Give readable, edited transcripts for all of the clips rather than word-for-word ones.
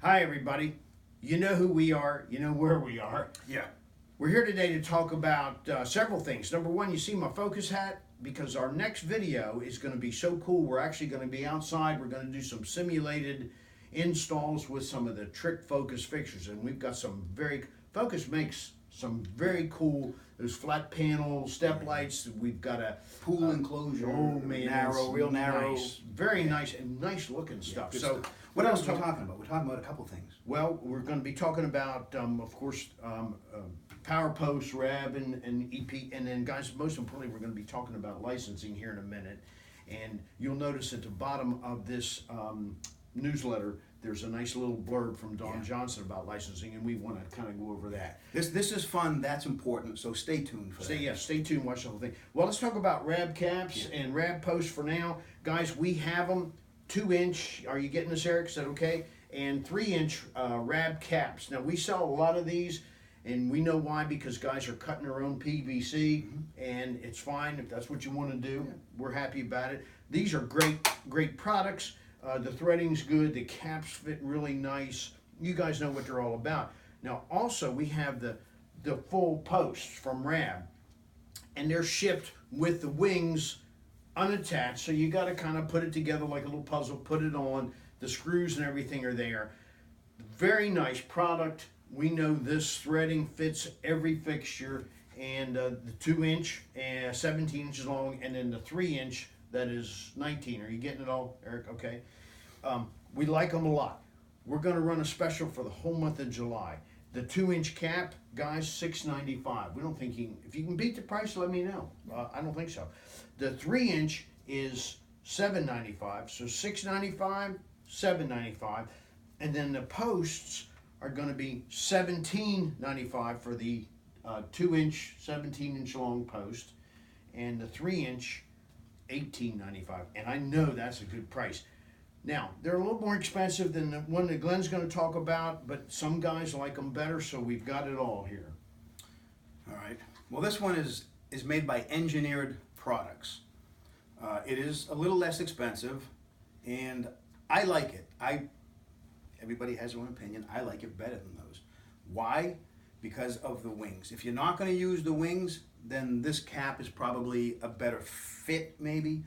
Hi, everybody. You know who we are, you know where we are. Yeah. We're here today to talk about several things. Number one, you see my focus hat because our next video is going to be so cool. We're actually going to be outside. We're going to do some simulated installs with some of the trick focus fixtures, and we've got some focus makes some very cool. There's flat panel step lights. We've got a Pool enclosure. Oh man, narrow, real narrow. nice, very nice and nice looking stuff. Good So stuff. What else are we talking about? We're talking about a couple things. well, we're going to be talking about, of course, Powerpost, RAB, and EP, and then, guys, most importantly, we're going to be talking about licensing here in a minute. And you'll notice at the bottom of this newsletter, there's a nice little blurb from Don Johnson about licensing, and we want to kind of go over that. This is fun. That's important. So stay tuned for that. Stay tuned, watch the whole thing. Well, let's talk about RAB caps and RAB posts for now. Guys, we have them 2-inch. Are you getting this, Eric? Is that okay? And 3-inch RAB caps. Now, we sell a lot of these, and we know why, because guys are cutting their own PVC, and it's fine if that's what you want to do. Yeah. We're happy about it. These are great products. The threading's good. The caps fit really nice. You guys know what they're all about. Now, also, we have the full posts from RAB, and they're shipped with the wings unattached, so you got to kind of put it together like a little puzzle, put it on. The screws and everything are there. Very nice product. We know this threading fits every fixture, and the 2-inch and 17 inches long, and then the 3-inch that is 19. Are you getting it all, Eric? Okay. We like them a lot. We're going to run a special for the whole month of July. The 2-inch cap, guys, $6.95. We don't think if you can beat the price, let me know. I don't think so. The 3-inch is $7.95. So $6.95, $7.95, and then the posts are going to be $17.95 for the 2-inch, 17-inch long post, and the 3-inch, $18.95. And I know that's a good price. Now, they're a little more expensive than the one that Glenn's going to talk about, but some guys like them better, so we've got it all here. All right. Well, this one is made by Engineered Products. It is a little less expensive, and I like it. Everybody has their own opinion. I like it better than those. Why? Because of the wings. If you're not going to use the wings, then this cap is probably a better fit, maybe.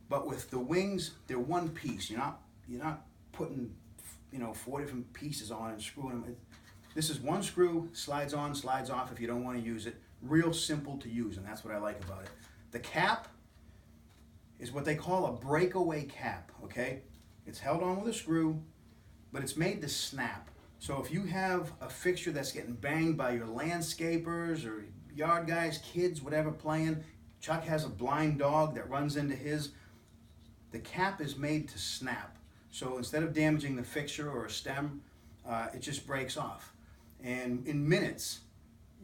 But with the wings, they're one piece. You're not putting 4 different pieces on and screwing them. This is one screw, slides on, slides off if you don't want to use it. Real simple to use, and that's what I like about it. The cap is what they call a breakaway cap, okay? It's held on with a screw, but it's made to snap. So if you have a fixture that's getting banged by your landscapers or yard guys, kids, whatever playing, Chuck has a blind dog that runs into his, the cap is made to snap. So instead of damaging the fixture or a stem, it just breaks off. And in minutes,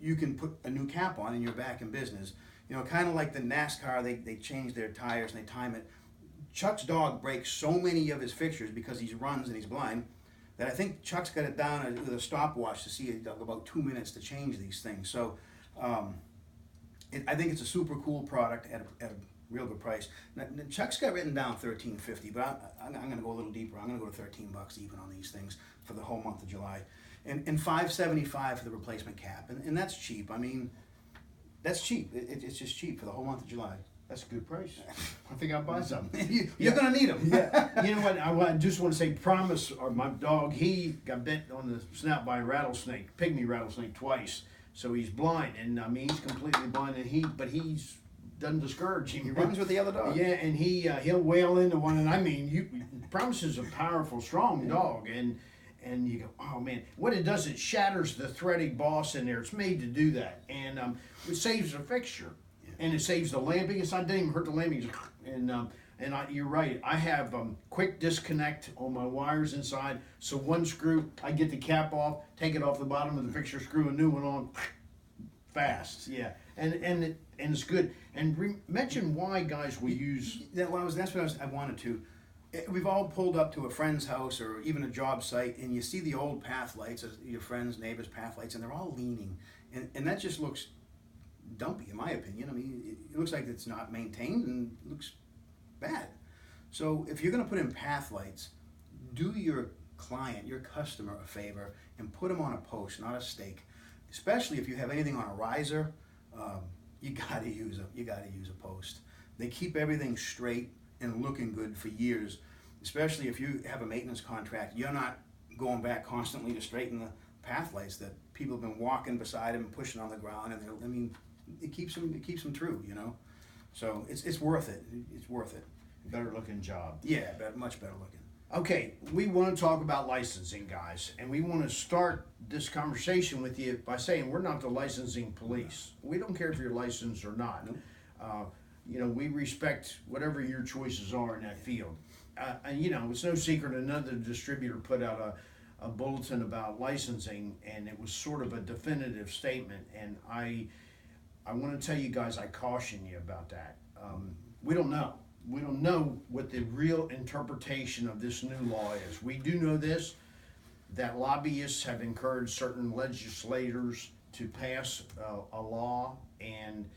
you can put a new cap on and you're back in business. Kind of like the NASCAR, they change their tires and they time it. Chuck's dog breaks so many of his fixtures because he runs and he's blind that I think Chuck's got it down with a stopwatch to see about 2 minutes to change these things. So I think it's a super cool product at a real good price. Now, Chuck's got written down $13.50, but I'm going to go a little deeper. I'm going to go to $13 even on these things for the whole month of July, and $5.75 for the replacement cap, and that's cheap. I mean, that's cheap. It's just cheap for the whole month of July. That's a good price. I think I'll buy some. You're going to need them. Yeah. You know what? I just want to say, Promise, or my dog, he got bit on the snout by a rattlesnake, pygmy rattlesnake, twice. So he's blind, and I mean he's completely blind, and but he's doesn't discourage him. He runs with the other dog. Yeah, and he'll wail into one, and I mean, Promise is a powerful, strong dog, and you go, oh man, what it does, it shatters the threading boss in there. It's made to do that, and it saves the fixture, and it saves the lamping. It's not didn't even hurt the lamping, and you're right. I have quick disconnect on my wires inside, so one screw, I get the cap off, take it off the bottom of the fixture, screw a new one on, fast. Yeah, and it's good. And mention why, guys, we use. That's what I wanted to. We've all pulled up to a friend's house or even a job site, and you see the old path lights, your friends, neighbors' path lights, and they're all leaning, and that just looks dumpy, in my opinion. I mean, it looks like it's not maintained and looks bad. So if you're going to put in path lights, do your client, your customer, a favor and put them on a post, not a stake. Especially if you have anything on a riser, you gotta use a post. They keep everything straight and looking good for years. Especially if you have a maintenance contract, you're not going back constantly to straighten the path lights that people have been walking beside them and pushing on the ground, and I mean, it keeps them true, you know. So it's worth it. It's worth it. Better looking job. Yeah, but much better looking. Okay, we want to talk about licensing, guys, and we want to start this conversation with you by saying we're not the licensing police. We don't care if you're licensed or not. Nope. You know, we respect whatever your choices are in that field. And you know, it's no secret another distributor put out a bulletin about licensing, and it was sort of a definitive statement. And I want to tell you guys, I caution you about that. We don't know. We don't know what the real interpretation of this new law is. We do know this, that lobbyists have encouraged certain legislators to pass a law, and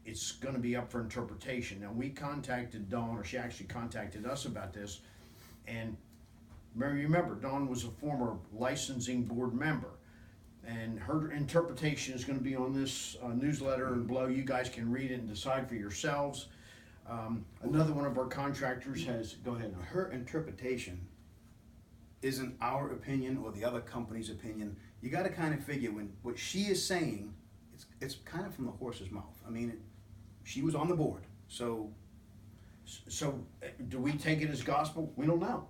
it's going to be up for interpretation. Now, we contacted Dawn, or she actually contacted us about this, and remember, Dawn was a former licensing board member, and her interpretation is going to be on this newsletter and below. You guys can read it and decide for yourselves. Another one of our contractors has, go ahead. Her interpretation isn't our opinion or the other company's opinion. You got to kind of figure when what she is saying, it's kind of from the horse's mouth. I mean, she was on the board, so do we take it as gospel? We don't know,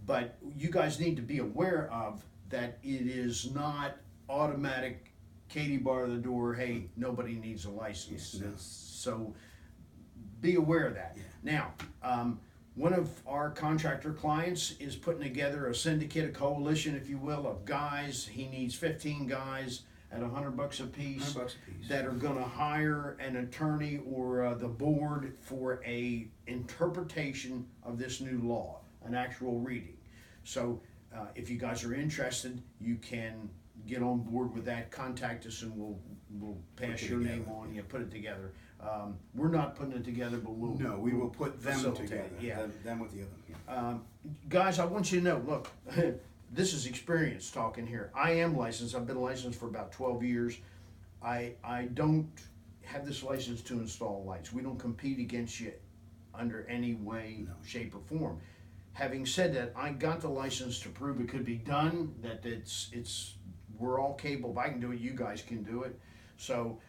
but you guys need to be aware of that. It is not automatic. Katie bar the door. Hey, nobody needs a license. Yes, no. So be aware of that. Yeah. Now, one of our contractor clients is putting together a syndicate, a coalition, if you will, of guys. He needs 15 guys at $100 a piece, that are going to hire an attorney or the board for a interpretation of this new law, an actual reading. So if you guys are interested, you can get on board with that. Contact us and we'll pass your name on. You put it together. We're not putting it together, but we will put them together. Yeah, them with the other. Yeah. Guys, I want you to know. Look, this is experience talking here. I am licensed. I've been licensed for about 12 years. I don't have this license to install lights. We don't compete against you under any way, shape, or form. Having said that, I got the license to prove it could be done. That we're all capable. If I can do it, you guys can do it. So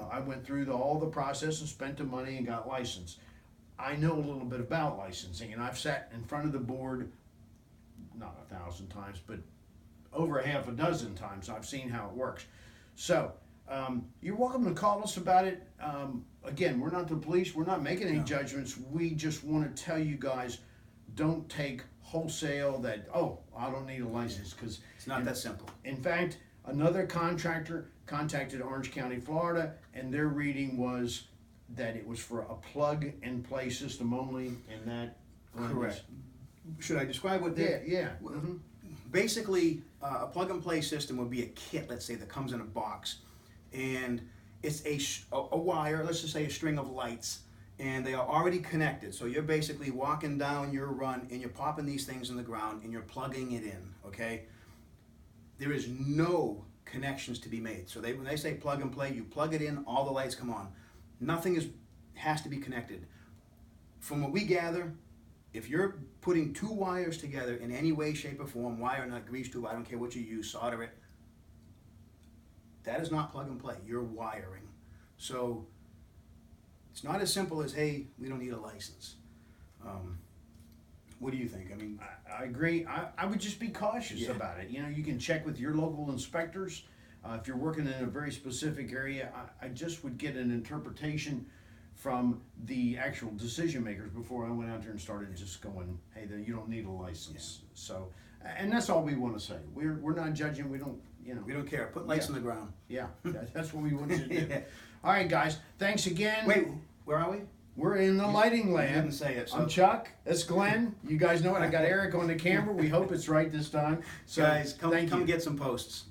I went through all the process and spent the money and got licensed. I know a little bit about licensing, and I've sat in front of the board, not 1,000 times, but over a half a dozen times. I've seen how it works. So you're welcome to call us about it. Again, we're not the police. We're not making any judgments. We just want to tell you guys, don't take wholesale that, oh, I don't need a license, because it's not that simple. In fact, another contractor contacted Orange County, Florida, and their reading was that it was for a plug-and-play system only, and that correct. Should I describe what they? Yeah. Mm-hmm. Basically, a plug-and-play system would be a kit, let's say, that comes in a box, and it's a wire, let's just say a string of lights, and they are already connected. So you're basically walking down your run, and you're popping these things in the ground, and you're plugging it in, okay? There is no connections to be made. So when they say plug and play, you plug it in, all the lights come on. Nothing has to be connected. From what we gather, if you're putting two wires together in any way, shape, or form, wire, not grease tube, I don't care what you use, solder it, that is not plug and play. You're wiring. So it's not as simple as, hey, we don't need a license. What do you think? I mean, I agree. I would just be cautious about it. You know, you can check with your local inspectors. If you're working in a very specific area, I just would get an interpretation from the actual decision makers before I went out there and started just going, hey, you don't need a license. Yeah. So, and that's all we want to say. We're not judging. We don't, you know. We don't care. Put lights on the ground. Yeah, that's what we want you to do. All right, guys. Thanks again. Wait, where are we? We're in the lighting lab. You didn't say it. So. I'm Chuck. That's Glenn. You guys know it. I got Eric on the camera. We hope it's right this time. So guys, come get some posts.